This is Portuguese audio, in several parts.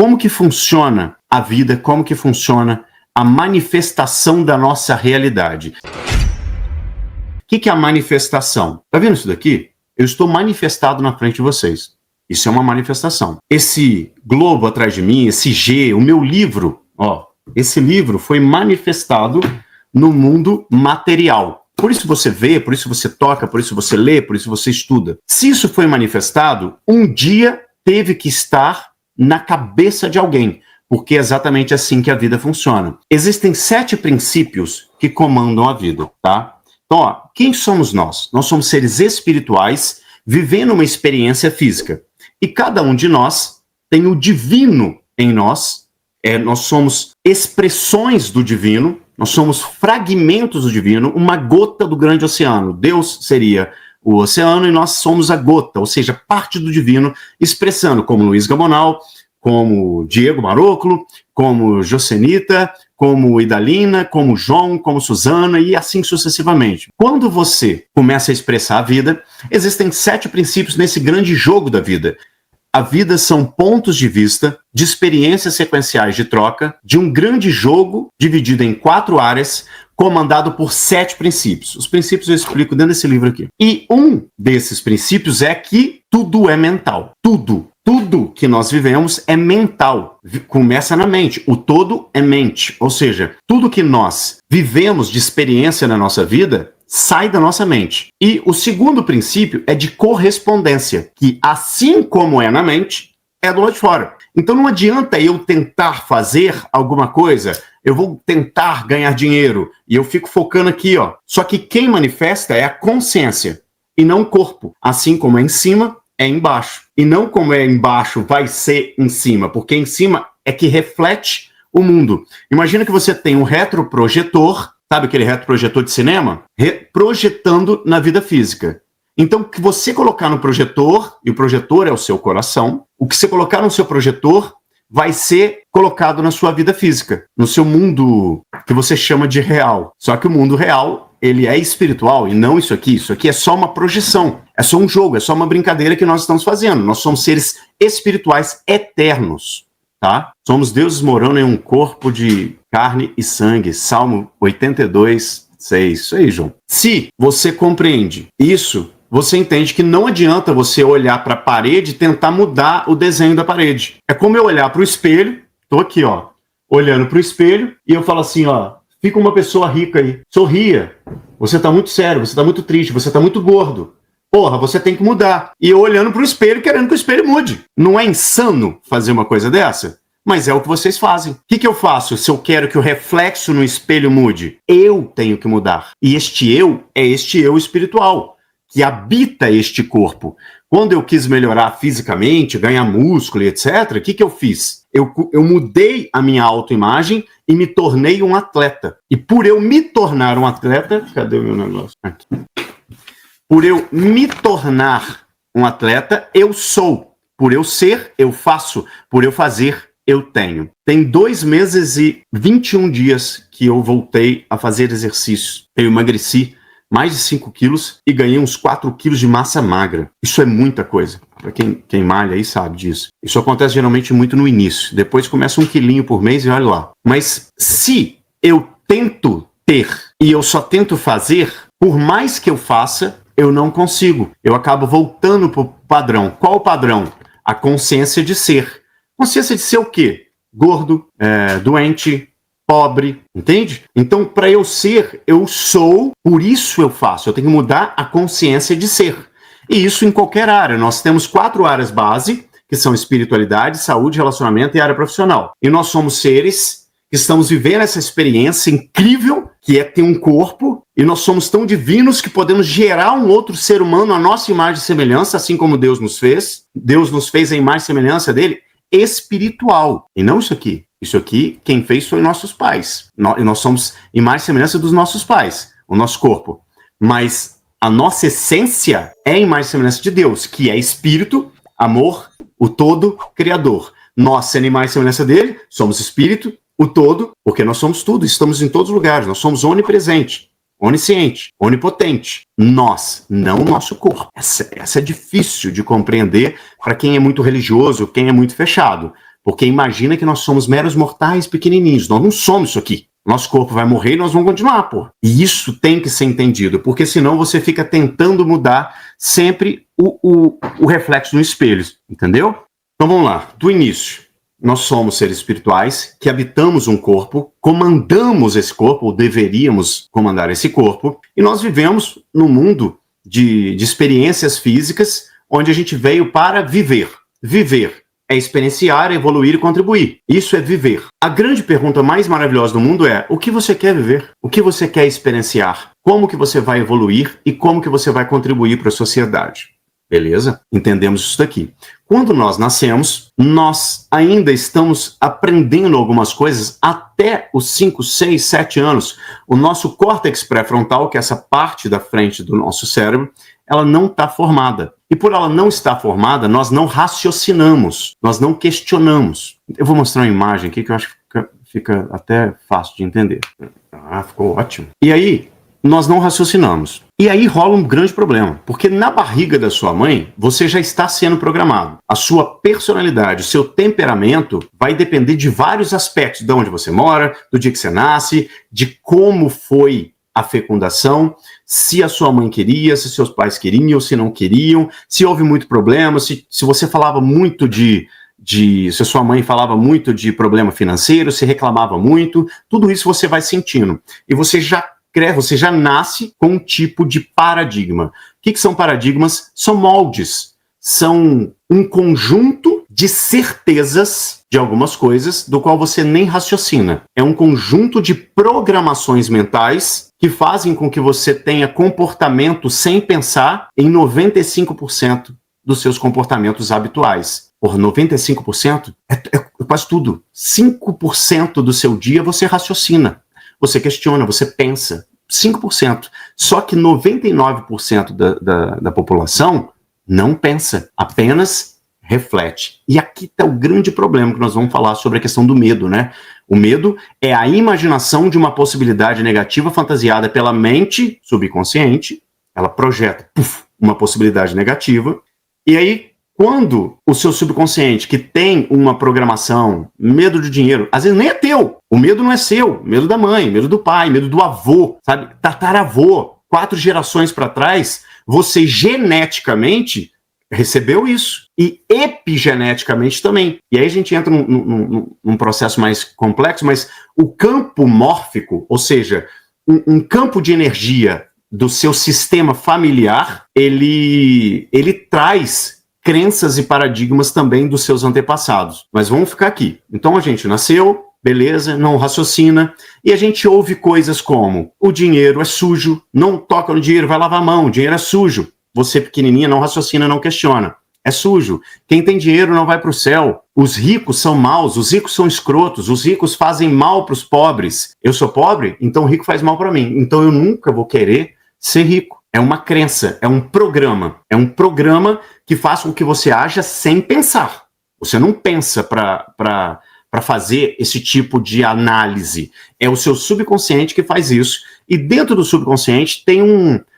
como que funciona a vida, como que funciona a manifestação da nossa realidade. O que é a manifestação? Tá vendo isso daqui? Eu estou manifestado na frente de vocês. Isso é uma manifestação. Esse globo atrás de mim, esse G, o meu livro, ó, esse livro foi manifestado no mundo material. Por isso você vê, por isso você toca, por isso você lê, por isso você estuda. Se isso foi manifestado, um dia teve que estar na cabeça de alguém, porque é exatamente assim que a vida funciona. Existem 7 princípios que comandam a vida, tá? Então, ó, quem somos nós? Nós somos seres espirituais vivendo uma experiência física. E cada um de nós tem o divino em nós. Nós somos expressões do divino, nós somos fragmentos do divino, uma gota do grande oceano. Deus seria o oceano e nós somos a gota, ou seja, parte do divino, expressando como Luiz Gamonal, como Diego Maroclo, como Josenita, como Idalina, como João, como Suzana e assim sucessivamente. Quando você começa a expressar a vida, existem 7 princípios nesse grande jogo da vida. A vida são pontos de vista, de experiências sequenciais de troca, de um grande jogo dividido em 4 áreas, comandado por 7 princípios. Os princípios eu explico dentro desse livro aqui. E um desses princípios é que tudo é mental. Tudo que nós vivemos é mental. Começa na mente. O todo é mente. Ou seja, tudo que nós vivemos de experiência na nossa vida sai da nossa mente. E o segundo princípio é de correspondência, que assim como é na mente, é do lado de fora. Então não adianta eu tentar fazer alguma coisa, eu vou tentar ganhar dinheiro, e eu fico focando aqui, ó. Só que quem manifesta é a consciência, e não o corpo. Assim como é em cima, é embaixo. E não como é embaixo, vai ser em cima, porque em cima é que reflete o mundo. Imagina que você tem um retroprojetor, sabe aquele retroprojetor de cinema? Projetando na vida física. Então, o que você colocar no projetor, e o projetor é o seu coração, o que você colocar no seu projetor vai ser colocado na sua vida física, no seu mundo que você chama de real. Só que o mundo real, ele é espiritual e não isso aqui. Isso aqui é só uma projeção, é só um jogo, é só uma brincadeira que nós estamos fazendo. Nós somos seres espirituais eternos, tá? Somos deuses morando em um corpo de carne e sangue. Salmo 82, 6. Isso aí, João. Se você compreende isso, você entende que não adianta você olhar para a parede e tentar mudar o desenho da parede. É como eu olhar para o espelho, tô aqui, ó, olhando para o espelho, e eu falo assim, ó, fica uma pessoa rica aí, sorria, você tá muito sério, você tá muito triste, você tá muito gordo. Porra, você tem que mudar. E eu olhando para o espelho, querendo que o espelho mude. Não é insano fazer uma coisa dessa? Mas é o que vocês fazem. O que eu faço se eu quero que o reflexo no espelho mude? Eu tenho que mudar. E este eu é este eu espiritual, que habita este corpo. Quando eu quis melhorar fisicamente, ganhar músculo e etc., o que eu fiz? Eu mudei a minha autoimagem e me tornei um atleta. E por eu me tornar um atleta... Cadê o meu negócio? Aqui. Por eu me tornar um atleta, eu sou. Por eu ser, eu faço. Por eu fazer, eu tenho. Tem 2 meses e 21 dias que eu voltei a fazer exercícios. Eu emagreci mais de 5 quilos e ganhei uns 4 quilos de massa magra. Isso é muita coisa. Para quem malha aí sabe disso. Isso acontece geralmente muito no início. Depois começa 1 quilinho por mês e olha lá. Mas se eu tento ter e eu só tento fazer, por mais que eu faça, eu não consigo. Eu acabo voltando para o padrão. Qual o padrão? A consciência de ser. Consciência de ser o quê? Gordo, doente, pobre, entende? Então, para eu ser, eu sou, por isso eu faço. Eu tenho que mudar a consciência de ser. E isso em qualquer área. Nós temos 4 áreas base, que são espiritualidade, saúde, relacionamento e área profissional. E nós somos seres que estamos vivendo essa experiência incrível, que é ter um corpo, e nós somos tão divinos que podemos gerar um outro ser humano à nossa imagem e semelhança, assim como Deus nos fez. Deus nos fez a imagem e semelhança dele, espiritual. E não isso aqui. Isso aqui, quem fez foi nossos pais. Nós somos imagem e semelhança dos nossos pais, o nosso corpo. Mas a nossa essência é a imagem e semelhança de Deus, que é espírito, amor, o todo criador. Nós, sendo imagem e semelhança dele, somos espírito, o todo, porque nós somos tudo, estamos em todos os lugares, nós somos onipresente, onisciente, onipotente. Nós, não o nosso corpo. Essa é difícil de compreender para quem é muito religioso, quem é muito fechado. Porque imagina que nós somos meros mortais pequenininhos, nós não somos isso aqui. Nosso corpo vai morrer e nós vamos continuar, pô. E isso tem que ser entendido, porque senão você fica tentando mudar sempre o reflexo no espelho, entendeu? Então vamos lá, do início. Nós somos seres espirituais que habitamos um corpo, comandamos esse corpo, ou deveríamos comandar esse corpo, e nós vivemos num mundo de experiências físicas, onde a gente veio para viver. Viver é experienciar, evoluir e contribuir. Isso é viver. A grande pergunta mais maravilhosa do mundo é: o que você quer viver? O que você quer experienciar? Como que você vai evoluir e como que você vai contribuir para a sociedade? Beleza? Entendemos isso daqui. Quando nós nascemos, nós ainda estamos aprendendo algumas coisas até os 5, 6, 7 anos. O nosso córtex pré-frontal, que é essa parte da frente do nosso cérebro, ela não está formada. E por ela não estar formada, nós não raciocinamos, nós não questionamos. Eu vou mostrar uma imagem aqui que eu acho que fica até fácil de entender. Ah, ficou ótimo. E aí, nós não raciocinamos. E aí rola um grande problema, porque na barriga da sua mãe, você já está sendo programado. A sua personalidade, o seu temperamento vai depender de vários aspectos, de onde você mora, do dia que você nasce, de como foi a fecundação, se a sua mãe queria, se seus pais queriam, se não queriam, se houve muito problema, se você falava muito se a sua mãe falava muito de problema financeiro, se reclamava muito, tudo isso você vai sentindo. E você já nasce com um tipo de paradigma. O que são paradigmas? São moldes. São um conjunto de certezas de algumas coisas, do qual você nem raciocina. É um conjunto de programações mentais que fazem com que você tenha comportamento sem pensar em 95% dos seus comportamentos habituais. Por 95% é quase tudo. 5% do seu dia você raciocina. Você questiona, você pensa. 5%. Só que 99% da população não pensa, apenas reflete. E aqui está o grande problema que nós vamos falar sobre a questão do medo, né? O medo é a imaginação de uma possibilidade negativa fantasiada pela mente subconsciente. Ela projeta uma possibilidade negativa. E aí, quando o seu subconsciente, que tem uma programação, medo de dinheiro, às vezes nem é teu. O medo não é seu. Medo da mãe, medo do pai, medo do avô, sabe? Tataravô. 4 gerações para trás, você geneticamente recebeu isso. E epigeneticamente também. E aí a gente entra num processo mais complexo, mas o campo mórfico, ou seja, um campo de energia do seu sistema familiar, ele traz crenças e paradigmas também dos seus antepassados. Mas vamos ficar aqui. Então a gente nasceu, beleza, não raciocina, e a gente ouve coisas como: o dinheiro é sujo, não toca no dinheiro, vai lavar a mão, o dinheiro é sujo. Você pequenininha não raciocina, não questiona. É sujo. Quem tem dinheiro não vai para o céu. Os ricos são maus, os ricos são escrotos, os ricos fazem mal para os pobres. Eu sou pobre, então o rico faz mal para mim. Então eu nunca vou querer ser rico. É uma crença, é um programa. É um programa que faz com que você haja sem pensar. Você não pensa para fazer esse tipo de análise. É o seu subconsciente que faz isso. E dentro do subconsciente tem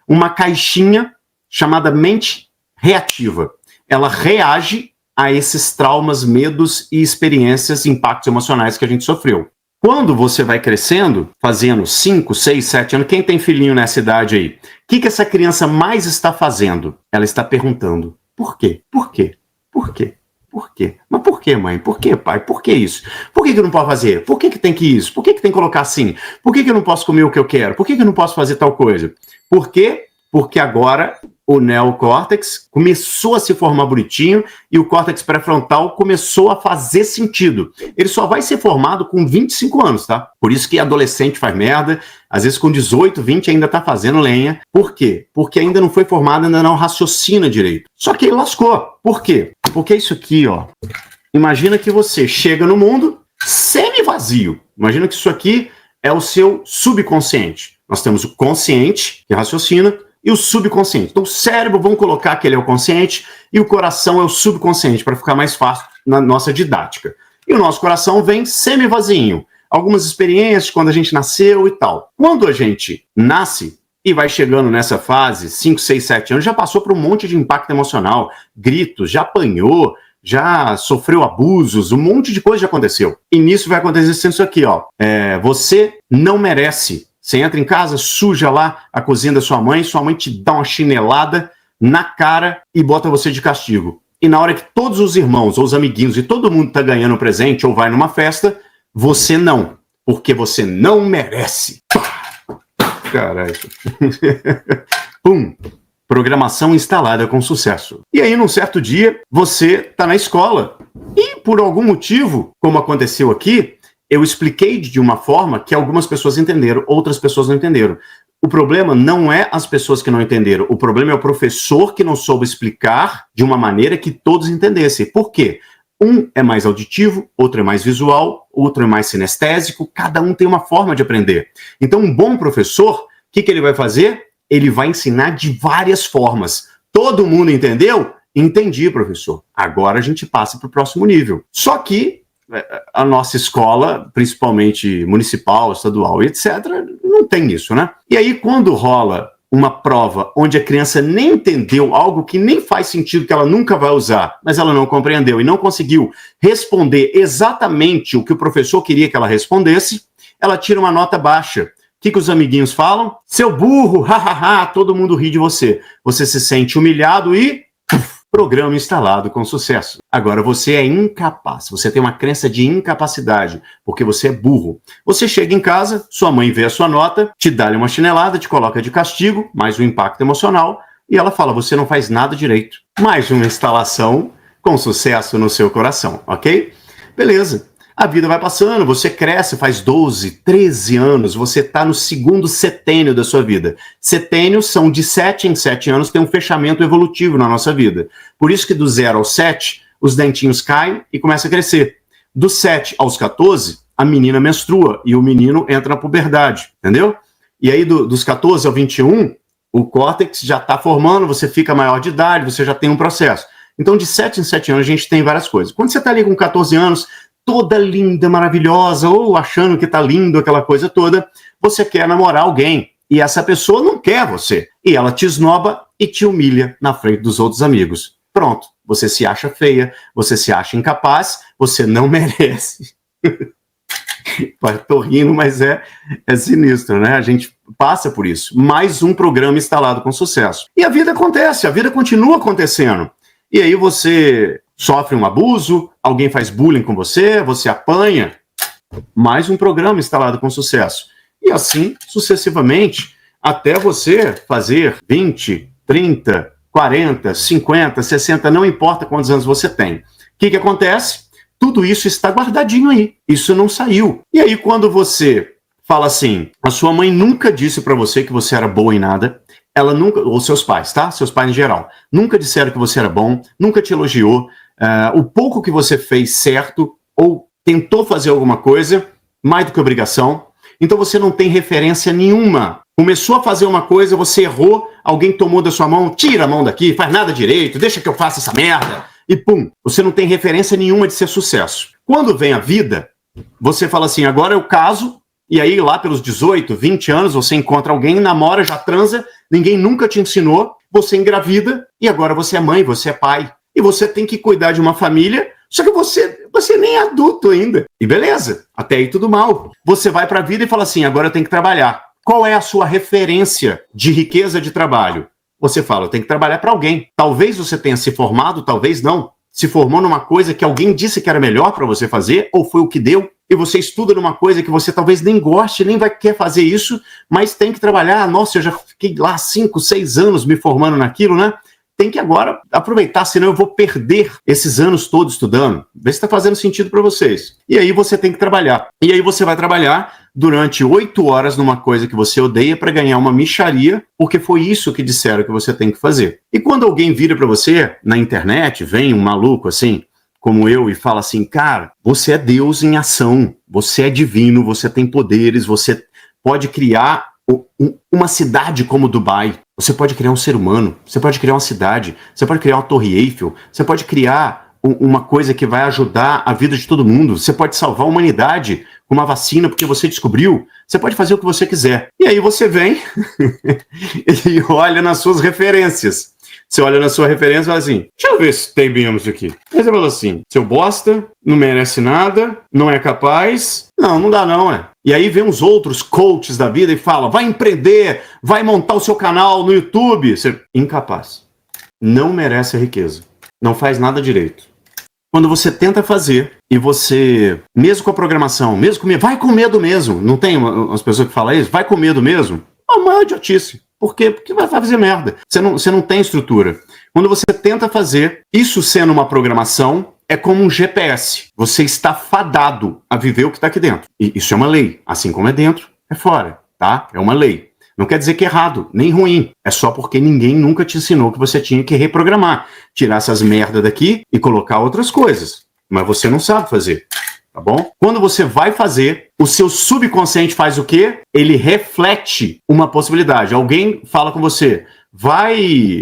uma caixinha chamada mente reativa. Ela reage a esses traumas, medos e experiências, impactos emocionais que a gente sofreu. Quando você vai crescendo, fazendo 5, 6, 7 anos, quem tem filhinho nessa idade aí? O que essa criança mais está fazendo? Ela está perguntando: por quê? Por quê? Por quê? Por quê? Mas por que, mãe? Por que, pai? Por que isso? Por que não pode fazer? Por que tem que isso? Por que tem que colocar assim? Por que eu não posso comer o que eu quero? Por que eu não posso fazer tal coisa? Por quê? Porque agora o neocórtex começou a se formar bonitinho e o córtex pré-frontal começou a fazer sentido. Ele só vai ser formado com 25 anos, tá? Por isso que adolescente faz merda, às vezes com 18, 20 ainda tá fazendo lenha. Por quê? Porque ainda não foi formado, ainda não raciocina direito. Só que ele lascou. Por quê? Porque isso aqui, ó, imagina que você chega no mundo semi-vazio. Imagina que isso aqui é o seu subconsciente. Nós temos o consciente, que raciocina, e o subconsciente. Então o cérebro, vamos colocar que ele é o consciente, e o coração é o subconsciente, para ficar mais fácil na nossa didática. E o nosso coração vem semi-vazinho. Algumas experiências quando a gente nasceu e tal. Quando a gente nasce e vai chegando nessa fase, 5, 6, 7 anos, já passou por um monte de impacto emocional, gritos, já apanhou, já sofreu abusos, um monte de coisa já aconteceu. E nisso vai acontecer isso aqui, ó. Você não merece. Você entra em casa, suja lá a cozinha da sua mãe te dá uma chinelada na cara e bota você de castigo. E na hora que todos os irmãos ou os amiguinhos e todo mundo tá ganhando um presente ou vai numa festa, você não. Porque você não merece. Caralho. Pum. Programação instalada com sucesso. E aí, num certo dia, você tá na escola. E por algum motivo, como aconteceu aqui, eu expliquei de uma forma que algumas pessoas entenderam, outras pessoas não entenderam. O problema não é as pessoas que não entenderam, o problema é o professor que não soube explicar de uma maneira que todos entendessem. Por quê? Um é mais auditivo, outro é mais visual, outro é mais sinestésico, cada um tem uma forma de aprender. Então, um bom professor, o que ele vai fazer? Ele vai ensinar de várias formas. Todo mundo entendeu? Entendi, professor. Agora a gente passa para o próximo nível. Só que a nossa escola, principalmente municipal, estadual e etc., não tem isso, né? E aí, quando rola uma prova onde a criança nem entendeu algo que nem faz sentido, que ela nunca vai usar, mas ela não compreendeu e não conseguiu responder exatamente o que o professor queria que ela respondesse, ela tira uma nota baixa. O que os amiguinhos falam? Seu burro, hahaha, todo mundo ri de você. Você se sente humilhado e... Programa instalado com sucesso. Agora, você é incapaz, você tem uma crença de incapacidade, porque você é burro. Você chega em casa, sua mãe vê a sua nota, te dá-lhe uma chinelada, te coloca de castigo, mais um impacto emocional, e ela fala, você não faz nada direito. Mais uma instalação com sucesso no seu coração, ok? Beleza. A vida vai passando, você cresce, faz 12, 13 anos, você está no segundo setênio da sua vida. Setênios são de 7 em 7 anos, tem um fechamento evolutivo na nossa vida. Por isso que do 0 ao 7, os dentinhos caem e começa a crescer. Do 7 aos 14, a menina menstrua e o menino entra na puberdade, entendeu? E aí dos 14 ao 21, o córtex já está formando, você fica maior de idade, você já tem um processo. Então de 7 em 7 anos a gente tem várias coisas. Quando você está ali com 14 anos... toda linda, maravilhosa, ou achando que tá lindo, aquela coisa toda, você quer namorar alguém, e essa pessoa não quer você, e ela te esnoba e te humilha na frente dos outros amigos. Pronto, você se acha feia, você se acha incapaz, você não merece. Tô rindo, mas é sinistro, né? A gente passa por isso. Mais um programa instalado com sucesso. E a vida acontece, a vida continua acontecendo. E aí você... sofre um abuso, alguém faz bullying com você, você apanha, mais um programa instalado com sucesso. E assim, sucessivamente, até você fazer 20, 30, 40, 50, 60, não importa quantos anos você tem. O que acontece? Tudo isso está guardadinho aí, isso não saiu. E aí quando você fala assim, a sua mãe nunca disse para você que você era boa em nada, ela nunca, ou seus pais, tá? Seus pais em geral, nunca disseram que você era bom, nunca te elogiou, o pouco que você fez certo ou tentou fazer alguma coisa, mais do que obrigação, então você não tem referência nenhuma. Começou a fazer uma coisa, você errou, alguém tomou da sua mão, tira a mão daqui, faz nada direito, deixa que eu faça essa merda, e pum, você não tem referência nenhuma de ser sucesso. Quando vem a vida, você fala assim, agora eu caso, e aí lá pelos 18, 20 anos, você encontra alguém, namora, já transa, ninguém nunca te ensinou, você engravida, e agora você é mãe, você é pai. E você tem que cuidar de uma família, só que você nem é adulto ainda. E beleza, até aí tudo mal. Você vai para a vida e fala assim, agora eu tenho que trabalhar. Qual é a sua referência de riqueza de trabalho? Você fala, eu tenho que trabalhar para alguém. Talvez você tenha se formado, talvez não. Se formou numa coisa que alguém disse que era melhor para você fazer, ou foi o que deu, e você estuda numa coisa que você talvez nem goste, nem quer fazer isso, mas tem que trabalhar. Nossa, eu já fiquei lá 5, 6 anos me formando naquilo, né? Tem que agora aproveitar, senão eu vou perder esses anos todos estudando. Vê se está fazendo sentido para vocês. E aí você tem que trabalhar. E aí você vai trabalhar durante 8 horas numa coisa que você odeia para ganhar uma mixaria, porque foi isso que disseram que você tem que fazer. E quando alguém vira para você na internet, vem um maluco assim, como eu, e fala assim, cara, você é Deus em ação, você é divino, você tem poderes, você pode criar uma cidade como Dubai, você pode criar um ser humano, você pode criar uma cidade, você pode criar uma Torre Eiffel, você pode criar uma coisa que vai ajudar a vida de todo mundo, você pode salvar a humanidade com uma vacina porque você descobriu, você pode fazer o que você quiser. E aí você vem e olha nas suas referências. Você olha na sua referência e fala assim, deixa eu ver se tem mesmo isso aqui. Aí você fala assim, seu bosta, não merece nada, não é capaz, não dá não, é. E aí vem os outros coaches da vida e fala, vai empreender, vai montar o seu canal no YouTube. Você, incapaz. Não merece a riqueza. Não faz nada direito. Quando você tenta fazer e você, mesmo com a programação, mesmo com medo, vai com medo mesmo. Não tem as pessoas que falam isso? Vai com medo mesmo? É uma idiotice. Por quê? Porque vai fazer merda. Você não tem estrutura. Quando você tenta fazer, isso sendo uma programação, é como um GPS. Você está fadado a viver o que está aqui dentro. E isso é uma lei. Assim como é dentro, é fora. Tá? É uma lei. Não quer dizer que é errado, nem ruim. É só porque ninguém nunca te ensinou que você tinha que reprogramar. Tirar essas merdas daqui e colocar outras coisas. Mas você não sabe fazer. Tá bom? Quando você vai fazer, o seu subconsciente faz o quê? Ele reflete uma possibilidade. Alguém fala com você, vai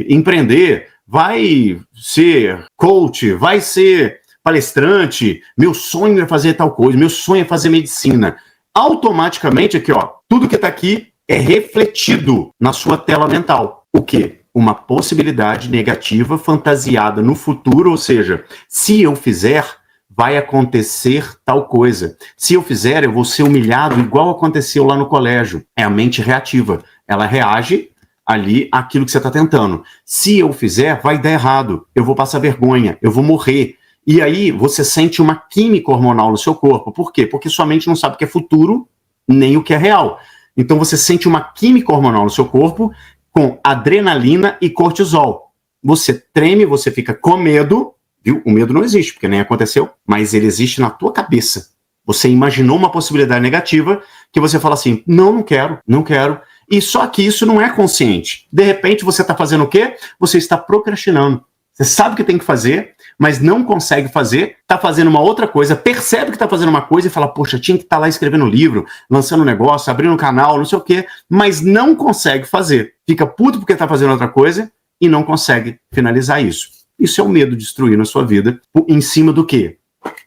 empreender, vai ser coach, vai ser palestrante, meu sonho é fazer tal coisa, meu sonho é fazer medicina. Automaticamente aqui, ó, tudo que tá aqui é refletido na sua tela mental. O quê? Uma possibilidade negativa fantasiada no futuro, ou seja, se eu fizer, vai acontecer tal coisa. Se eu fizer, eu vou ser humilhado igual aconteceu lá no colégio. É a mente reativa. Ela reage ali àquilo que você está tentando. Se eu fizer, vai dar errado. Eu vou passar vergonha, eu vou morrer. E aí você sente uma química hormonal no seu corpo. Por quê? Porque sua mente não sabe o que é futuro, nem o que é real. Então você sente uma química hormonal no seu corpo com adrenalina e cortisol. Você treme, você fica com medo, viu? O medo não existe, porque nem aconteceu, mas ele existe na tua cabeça. Você imaginou uma possibilidade negativa que você fala assim, não quero, não quero. E só que isso não é consciente. De repente você está fazendo o quê? Você está procrastinando. Você sabe que tem que fazer, mas não consegue fazer, está fazendo uma outra coisa, percebe que está fazendo uma coisa e fala, poxa, tinha que estar lá escrevendo um livro, lançando um negócio, abrindo um canal, não sei o quê, mas não consegue fazer. Fica puto porque está fazendo outra coisa e não consegue finalizar isso. Isso é o medo destruindo a sua vida em cima do quê?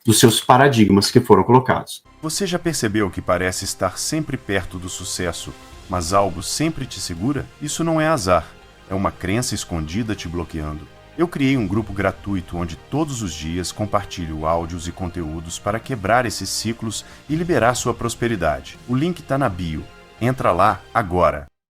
Dos seus paradigmas que foram colocados. Você já percebeu que parece estar sempre perto do sucesso, mas algo sempre te segura? Isso não é azar, é uma crença escondida te bloqueando. Eu criei um grupo gratuito onde todos os dias compartilho áudios e conteúdos para quebrar esses ciclos e liberar sua prosperidade. O link está na bio. Entra lá agora.